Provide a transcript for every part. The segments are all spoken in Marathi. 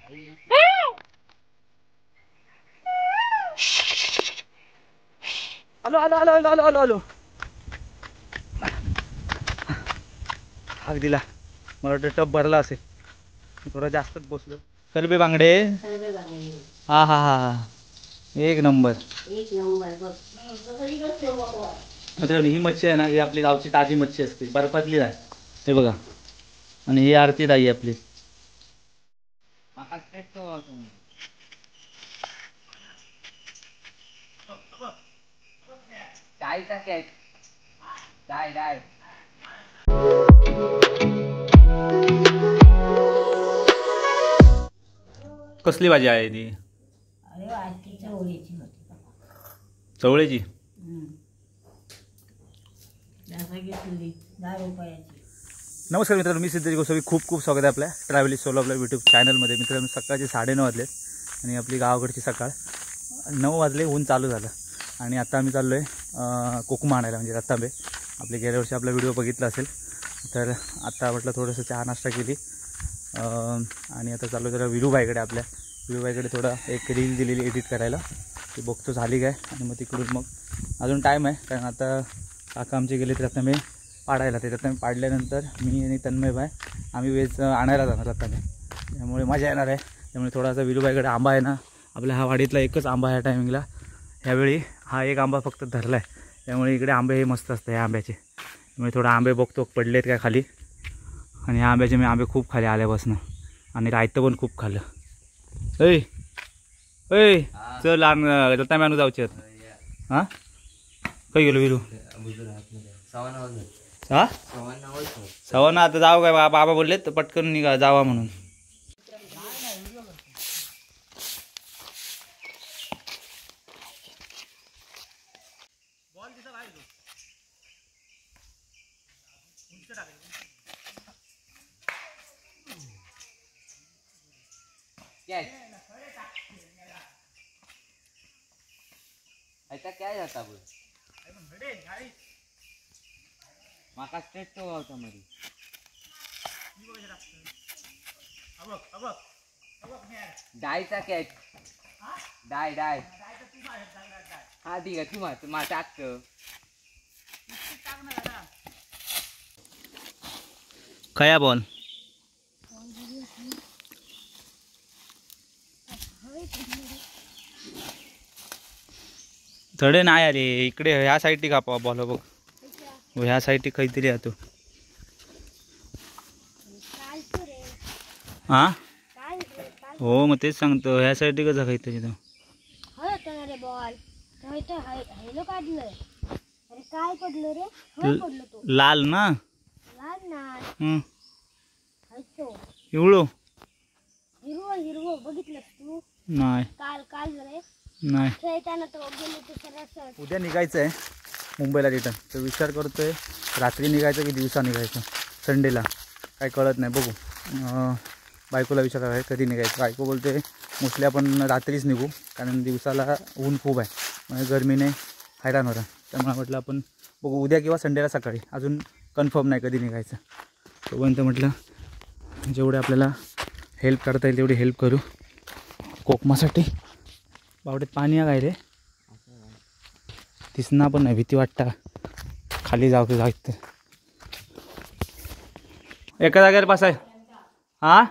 आलो आलो आलो आलो आलो आलो आलो हाक दिला. मला वाटतं टप भरला असेल, थोडा जास्तच बसलो. करबे बांगडे. हा हा हा हा, एक नंबर. मित्रांनो ही मच्छी आहे ना, ही आपली गावची ताजी मच्छी असते, बर्फातली आहे. हे बघा, आणि ही आरती ताई आपली. कसली भाजी आहे ती? चवळीची. नमस्कार मित्रांनो, मी सिद्धेश गोसावी. खूप खूप स्वागत आहे आपल्या ट्रॅव्हलिंग सोलो आपल्या यूट्यूब चॅनलमध्ये. मित्रांनो सकाळचे 9:30 वाजले आणि आपली गावाकडची सकाळ 9 वाजले, ऊन चालू झालं. आणि आता आम्ही चाललो आहे कोकमा आणायला, म्हणजे रतांबे. आपले गेल्या वर्षी आपला व्हिडिओ बघितला असेल तर. आता म्हटलं थोडंसं चहा नाश्ता केली आणि आता चाललो जरा विरूबाईकडे. आपल्या विरूबाईकडे थोडा एक रील दिलेली एडिट करायला, ती बघतो झाली काय. आणि मग तिकडून मग अजून टाईम आहे, कारण आता काका आमचे गेले तर रतांबे पाडायला. ते रतांबे पाडल्यानंतर मी आणि तन्मय भाई आम्ही वेज आणायला जाणार रतांबे. त्यामुळे मजा येणार आहे. त्यामुळे थोडासा विरूबाईकडे आंबा आहे ना, आपल्या हा वाडीतला एकच आंबा ह्या टायमिंगला. ह्यावेळी हा एक आंबा फक्त धरला आहे, त्यामुळे इकडे आंबे हे मस्त असतं ह्या आंब्याचे. त्यामुळे थोडा आंबे बघतो पडलेत काय खाली. आणि ह्या आंब्याचे मी आंबे खूप खाले आल्यापासून, आणि रायतं पण खूप खाल्लं. ऐ ऐ चल रतांबे आणू जाऊचे आहेत. हां काही गेलो विरू? हा सव्वा आता जाऊ काय बाबा बोललेत तर पटकन निघा जावा म्हणून. काय जाता बोल माका स्ट्रेट तो गावचा मध्ये. डायचा कॅच. डाय डाय हा ठीक आहे, तू मा टाकत खया बॉल. थोडे नाही अरे, इकडे ह्या साईडनी कापा बॉल बघ. ह्या साईडनी काहीतरी आहे तो. हा हो मग तेच सांगतो, ह्या साईडनी कसा काहीतरी तो. लाल ना? हिरवो हिरवो बघितलं तू? नाही नाही. उद्या निघायचं आहे मुंबईला रिटर्न, तर विचार करतोय रात्री निघायचं की दिवसा निघायचं. संडेला काय कळत नाही, बघू. बायकोला विचारायला कधी निघायचं. बायको बोलते मोस्टली आपण रात्रीच निघू, कारण दिवसाला ऊन खूप आहे, म्हणजे गरमीने हैराण होतं. त्यामुळे म्हटलं आपण बघू उद्या किंवा संडेला सकाळी. अजून कन्फर्म नाही कधी निघायचं. तोपर्यंत म्हटलं जेवढे आपल्याला हेल्प करता येईल तेवढी हेल्प करू कोकमासाठी. बावड्यात पाणी आहे काय रे? दिसना पण नाही, भीती वाटतं खाली जाऊ जायचं. एका जागेवर बसाय. हा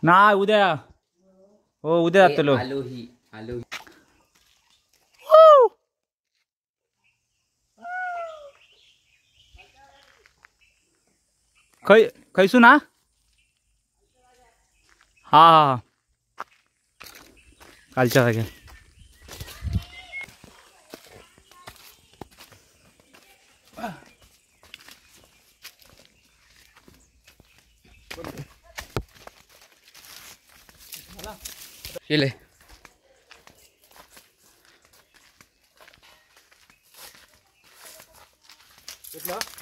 ना उद्या हो उद्या जातो लो. खैसू ना? हा हा कालच्या जागे. केले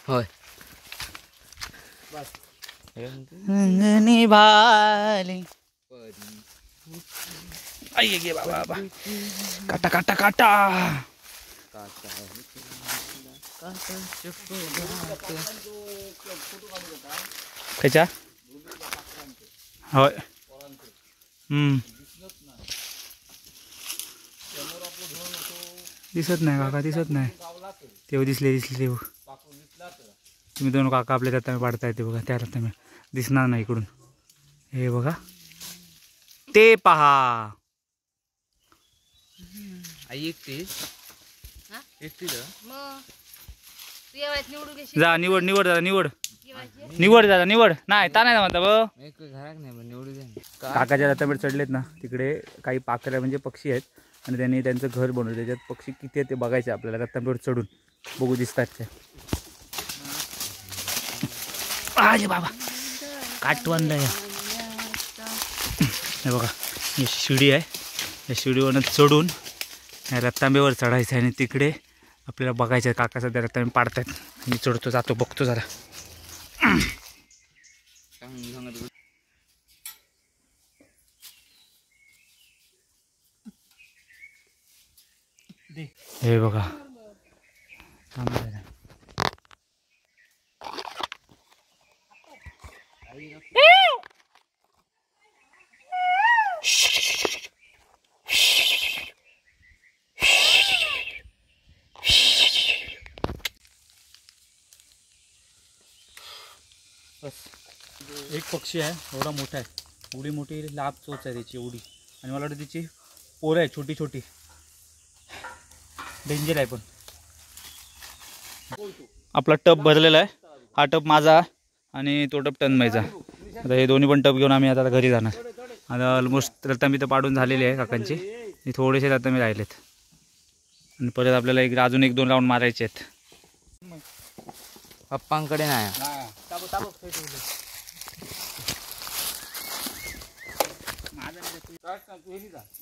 होय भाली. आई गे बाबा काटा काटा काटा. त्याच्या होय दिसत नाही काका, दिसत नाही. तेव्हा दिसले तेव्हा तुम्ही दोन काका आपल्या रत्तामे पाडता येते बघा. त्या रत्तामे दिसणार नाही इकडून. हे बघा ते पहा. जा निवड निवड दादा निवड निवड दादा निवड. नाही ता नाही म्हणता ब काकाच्या रत्तामेट चढलेत ना तिकडे काही पाखरे म्हणजे पक्षी आहेत आणि त्यांनी त्यांचं घर बनवलं. त्याच्यात पक्षी किती आहेत ते बघायचे आपल्याला. रत्तामेट चढून बघू दिसतात ते. अरे बाबा काटवंड हे बघा ही शिडी आहे. या शिडीवरनं चढून या रत्तांबेवर चढायचं आहे आणि तिकडे आपल्याला बघायचं आहे. काका सध्या रत्तांबे पाडतायत. मी चढतो जातो बघतो जरा. हे बघा बस एक पक्षी आहे एवढा मोठा आहे. एवढी मोठी लाभ चोच आहे त्याची एवढी. आणि मला वाटतं त्याची पोरं आहे छोटी छोटी. डेंजर आहे. पण आपला टप भरलेला आहे. हा टप माझा आणि तो टप तन्मयचा. आता हे दोन्ही पण टप घेऊन आम्ही आता घरी जाणार. आता ऑलमोस्ट रत्तांबे तर पाडून झालेली आहे काकांची. थोडेसे रत्तांबे राहिलेत आणि परत आपल्याला अजून 1-2 राऊंड मारायचे आहेत. पप्पांकडे नाही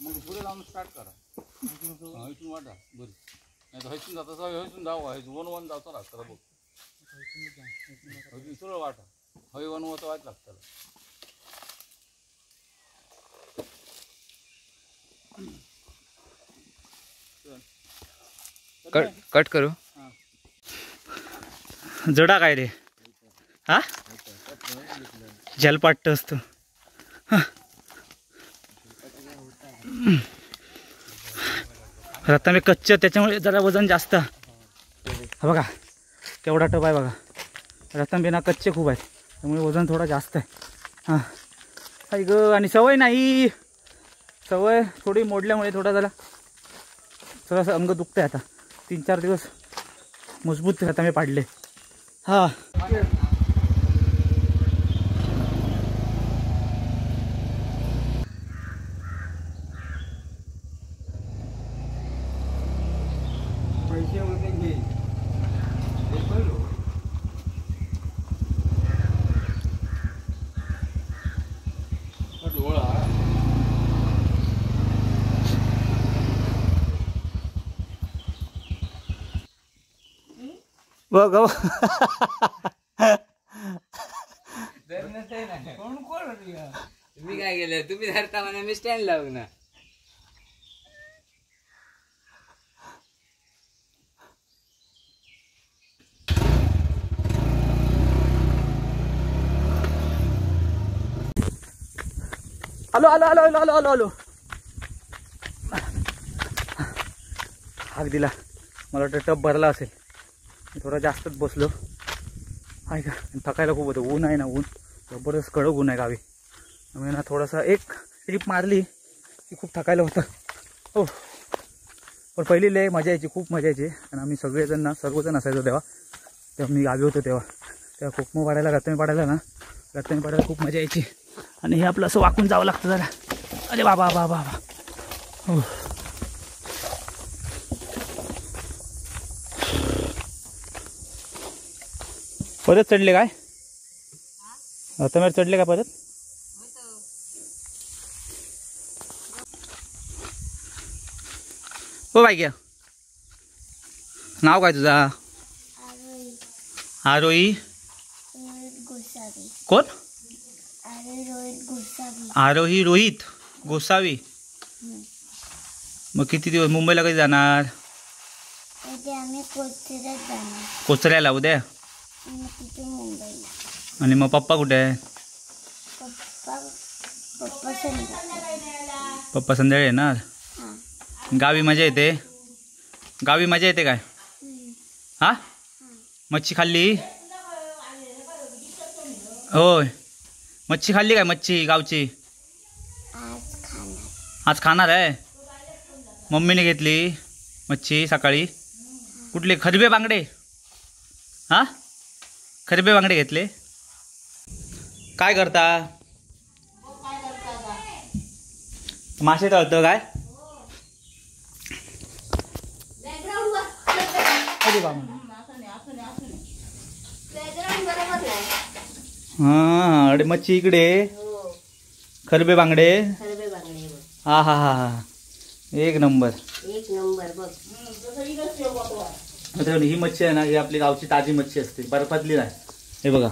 मग पुढे जाऊन स्टार्ट करा. हयसून वाटा बरी नाही तर हयसून जाता हयसून जाऊ. वन जावचा लागतं बघ. हयसून सरळ वाटा. हय वन वाच लागतं. कट करू. जडा काय रे हा जलपाट असतो. रत्तांबे कच्चे त्याच्यामुळे जरा वजन जास्त. हा बघा केवढा टप आहे बघा. रत्तांबे ना कच्चे खूप आहेत त्यामुळे वजन थोडा जास्त आहे. हां आई ग. आणि सवय नाही. सवय थोडी मोडल्यामुळे थोडा जरा थोडंसं अंग दुखतंय. आता 3-4 दिवस मजबूत रत्तांबे पाडले. हां बघ तुम्ही काय केलं. तुम्ही धरता म्हणा मी स्टँड लावू ना. आलो आलो आलो आलो आलो आलो आलो. हाक दिला. मला वाटतं टप भरला असेल. थोडा जास्तच बसलो आहे का. थकायला खूप होतं. ऊन आहे ना. ऊन जबरदस्त कडक ऊन आहे गावी. त्यामुळे ना थोडासा एक ट्रिप मारली की खूप थकायला होतं. हो पण पहिली लय मजा यायची. खूप मजा यायची. आणि आम्ही सर्वजण असायचो तेव्हा मी गावी होतो तेव्हा कोकमो पाडायला रत्तांबे पाडायला ना. रत्तांबे पाडायला खूप मजा यायची. आणि हे आपलं असं वाकून जावं लागतं जरा. अरे बाबा बाबा बाबा. हो परत चढले काय. रत्तांबेवर चढले का परत. हो बाई घ्या. नाव काय तुझा. आरोही कोण. आरोही रोहित गोसावी. मग किती दिवस मुंबईला कधी जाणार. उद्या आम्ही कोचऱ्यात जाणार कोचऱ्याला उद्या. आणि तिथून मुंबईला. आणि मग पप्पा कुठे आहे? पप्पा पप्पा संध्याकाळी. पप्पा संध्याकाळी येणार. हां. गावी मजा येते. गावी मजा येते काय? हा मच्छी खाल्ली? होय मच्छी खाल्ली काय? मच्छी गावची आज खाणार. आज खाणार आहे. मम्मीने घेतली मच्छी सकाळी. कुठले? खरबे बांगडे. हा खरबे बांगडे घेतले. काय करता? मासे तळतं काय? हा अरे मच्छी इकडे. खरबे बांगडे. हा हा हा हा एक नंबर. मित्रांनो ही मच्छी आहे ना, ही आपली गावची ताजी मच्छी असते, बर्फातली नाही. हे बघा.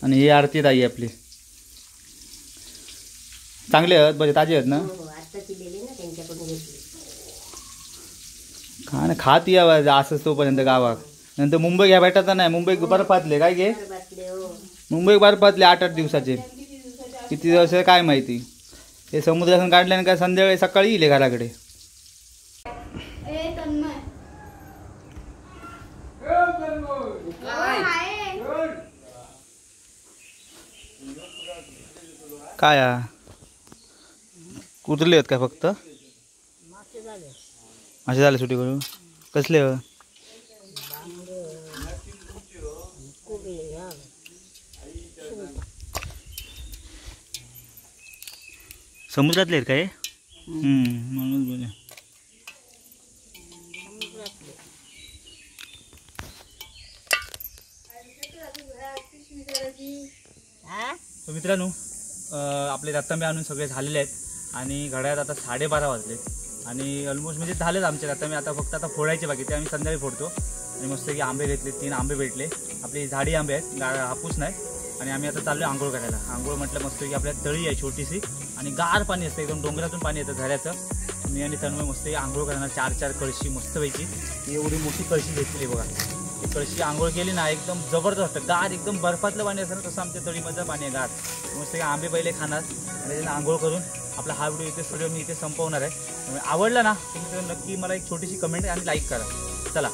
आणि ही आरती ताई आपली. चांगली आहेत म्हणजे ताजी आहेत ना. खा ना खात यावं असंच तोपर्यंत गावात. नंतर मुंबई घ्या भेटत नाही. मुंबई बर्फातले काय घे. मुंबई बर्फातले 8-8 दिवसाचे. किती दिवस आहे काय माहिती. हे समुद्रातून काढल्याने काय संध्याकाळी सकाळी येईल घराकडे. काय कुठले आहेत काय? फक्त असे झाले सुटी करून. कसले? समुद्रातले आहेत काय? म्हणून बोले. मित्रांनो आपले रत्तांबे आणून सगळे झालेले आहेत आणि घड्याळात आता 12:30 वाजले आणि ऑलमोस्ट म्हणजे झालेच आमचे रत्तांबे. आता फक्त आता फोडायचे बाकी, ते आम्ही संध्याकाळी फोडतो. आणि मस्त की आंबे घेतले, 3 आंबे भेटले. आपली झाडी आंबे आहेत, हापूस नाही. आणि आम्ही आता चाललो आंघोळ करायला. आंघोळ म्हटलं मस्त की आपल्या तळी आहे छोटीशी आणि गार पाणी असतं, एकदम डोंगरातून पाणी येतं झऱ्याचं. मी आणि तन्मय मस्त आंघोळ करणार. 4-4 कळशी मस्तपैकी. एवढी मोठी कळशी घेतली बघा. ती कळशी आंघोळ केली ना एकदम जबरदस्त गार, एकदम बर्फातलं पाणी असतं ना तसं आमच्या तळीमधलं पाणी आहे गार. मस्त आंबे पहिले खाणार आणि त्यांना आंघोळ करून आपला हा व्हिडिओ इथे स्टुडिओ मी इथे संपवणार आहे. आवडला ना तुम्ही तर नक्की मला एक छोटीशी कमेंट आणि लाईक करा. चला.